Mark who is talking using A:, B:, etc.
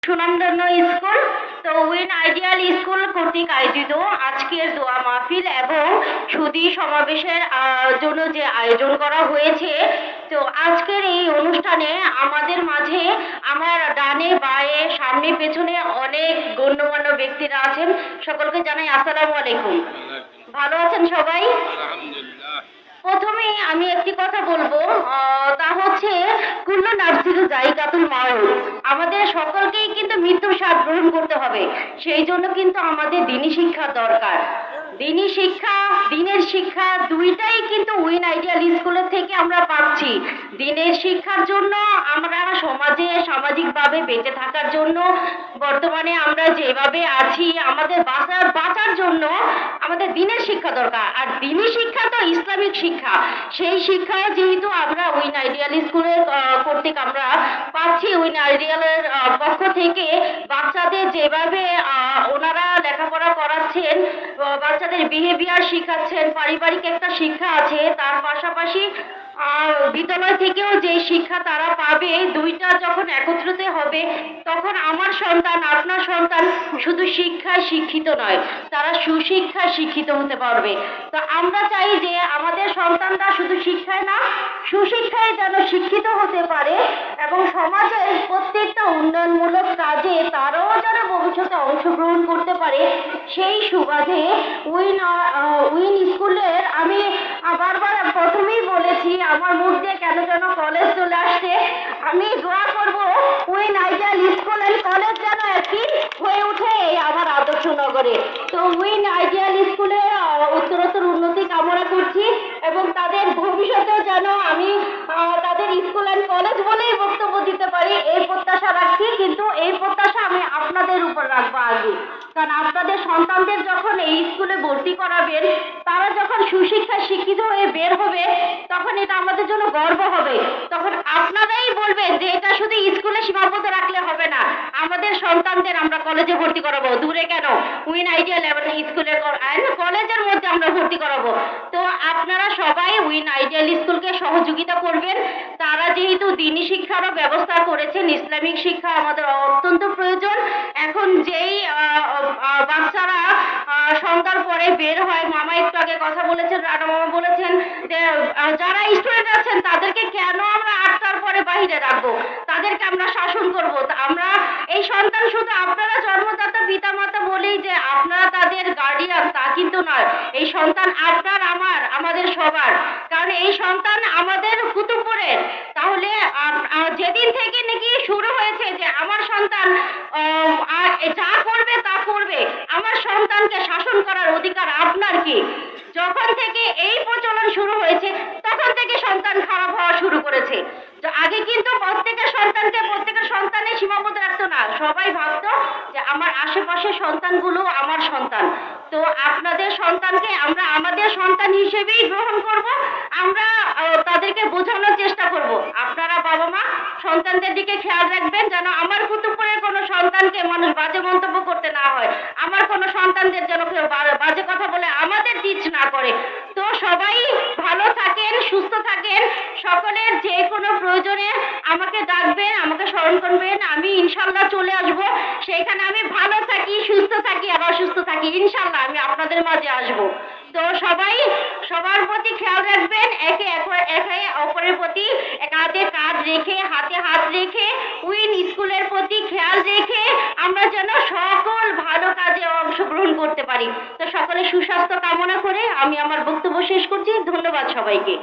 A: সুনামধন্য স্কুল তো win ideal school কর্তৃক আয়োজিত আজকের দোয়া মাহফিল এবং সুধী সমাবেশের জন্য যে আয়োজন করা হয়েছে। তো আজকের এই অনুষ্ঠানে আমাদের মাঝে আমার ডানে বায়ে সামনে পেছনে অনেক গণ্যমান্য ব্যক্তিরা আছেন। সকলকে জানাই আসসালামু আলাইকুম। ভালো আছেন সবাই? প্রথমে আমি একটি কথা বলবো, তা হচ্ছে কুল্লু নাফসিন যায়িকাতুল মাউত। আমাদের সকলকেই কিন্তু মৃত্যুর স্বাদ গ্রহণ করতে হবে, সেই জন্য কিন্তু আমাদের দ্বীনি শিক্ষা দরকার। দ্বীনি শিক্ষা, দ্বীনের শিক্ষা দুইটাই কিন্তু উইন আইডিয়াল স্কুলের থেকে আমরা পাচ্ছি। দ্বীনের শিক্ষার জন্য আমরা সমাজে সামাজিকভাবে বেঁচে থাকার জন্য, বর্তমানে আমরা যেভাবে আছি আমাদের বাঁচার জন্য আমাদের দ্বীনের শিক্ষা দরকার। আর দ্বীনি শিক্ষা তো ইসলামিক শিক্ষা, সেই শিক্ষা যেহেতু আমরা উইন আইডিয়াল স্কুলের কর্তৃক আমরা পাচ্ছি, উইন আইডিয়ালের পক্ষ থেকে বাচ্চাদের যেভাবে ওনারা লেখাপড়া করাচ্ছেন, বাচ্চাদের বিহেভিয়ার শিখাচ্ছেন, পারিবারিক একটা শিক্ষা আছে, তার পাশাপাশি বিদ্যালয় থেকেও যে শিক্ষা তারা পাবে, দুইটা যখন একত্রিত হবে তখন আমার সন্তান আপনার সন্তান শুধু শিক্ষায় শিক্ষিত নয়, তারা সুশিক্ষায় শিক্ষিত হতে পারবে। তো আমরা চাই যে আমাদের সন্তানরা শুধু শিক্ষায় না, সুশিক্ষায় যেন শিক্ষিত হতে পারে এবং সমাজের প্রত্যেকটা উন্নয়নমূলক কাজে তারাও যেন ভবিষ্যতে অংশগ্রহণ করতে পারে। সেই সুবাদে উইন স্কুলের আমি বারবার প্রথমেই বলেছি, আমার মুখ দিয়ে কেন যেন কলেজ চলে আসছে। আমি দোয়া করব win ideal school and college যেন একদিন হয়ে ওঠে আমার আদর্শ নগরে। তো উইন আইডিয়াল স্কুলে উত্তরোত্তর উন্নতি কামনা করছি এবং তাদের ভবিষ্যতেও যেন আমি তাদের স্কুল অ্যান্ড কলেজ বলেই বক্তব্য দিতে পারি এই প্রত্যাশা রাখছি। কিন্তু এই প্রত্যাশা আমি আপনাদের উপর রাখবো আগে, কারণ আপনাদের সন্তানদের যখন এই স্কুলে ভর্তি করাবেন, তারা যখন সুশিক্ষায় শিক্ষিত হয়ে বের হবে তখন এটা আমাদের জন্য গর্ব হবে। তখন আপনারাই বলবেন যে এটা শুধু স্কুলে সীমাবদ্ধ রাখলে হবে না, আমাদের সন্তানদের আমরা কলেজে ভর্তি করাবো, দূরে কেন উইন আইডিয়াল স্কুলে কলেজের মধ্যে আমরা ভর্তি করাবো। তো আপনারা সবাই উইন আইডিয়াল স্কুলকে সহযোগিতা করবেন। তারা যেহেতু দ্বীনি শিক্ষারও ব্যবস্থা করেছেন, ইসলামিক শিক্ষা আমাদের অত্যন্ত প্রয়োজন। এখন যেই বাচ্চারা সন্ধ্যার পরে বের হয়, মামা একটু আগে কথা বলেছেন, রানা মামা বলেছেন যে যারা স্টুডেন্ট আছেন তাদেরকে কেন আমরা 8টার পরে বাইরে রাখবো, তাদেরকে আমরা শাসন করবো। আমরা এই সন্তান শুধু আপনারা জন্মদাতা পিতামাতা বলেই যে আপনারা তাদের গার্ডিয়ান তা কিন্তু নয়, এই সন্তান আপনার আমাদের সবার, কারণ এই সন্তান আমাদের কুতুবপুরের। তাহলে যেদিন থেকে নাকি শুরু হয়েছে যে আমার সন্তান যা করবে তা করবে, আমার সন্তানকে শাসন করার অধিকার আপনার কি, যখন থেকে এই প্রচলন শুরু হয়েছে তখন থেকে সন্তান খারাপ হওয়া শুরু করেছে। আগে কিন্তু প্রত্যেকের সন্তানের সীমাবদ্ধ রাখতো না, সবাই ভাবতো যে আমার আশেপাশের সন্তানগুলো আমার সন্তান। তো আপনাদের সন্তানকে আমরা আমাদের সন্তান হিসেবেই গ্রহণ করব, আমরা তাদেরকে বোঝানোর চেষ্টা করব। আপনারা বাবা মা সন্তানদের দিকে খেয়াল রাখবেন যেন আমার কুতুবপুরের কোনো সন্তানকে মানুষ বাজে মন্তব্য করতে না হয়, আমার কোনো সন্তানদের যেন কেউ বাজে কথা বলে আমাদের টিচ না করে। তো সবাই ভালো থাকেন, সুস্থ থাকেন, সকলের যে কোনো প্রয়োজনে আমাকে ডাকবেন, আমাকে স্মরণ করবেন, আমি ইনশাল্লাহ চলে আসব। সেইখানে আমি ভালো থাকি, সুস্থ থাকি আর অসুস্থ থাকি, ইনশাল্লাহ আমি আপনাদের মাঝে আসব। তো সবাই সবার প্রতি খেয়াল রাখবেন, একে অপরের প্রতি কাঁধে কাঁধ রেখে হাতে হাত রেখে উইন স্কুলের প্রতি খেয়াল রেখে আমরা যেন সকল ভালো কাজে অংশগ্রহণ করতে পারি। তো সকলে সুস্বাস্থ্য কামনা করে আমি আমার বক্তব্য শেষ করছি। ধন্যবাদ সবাইকে।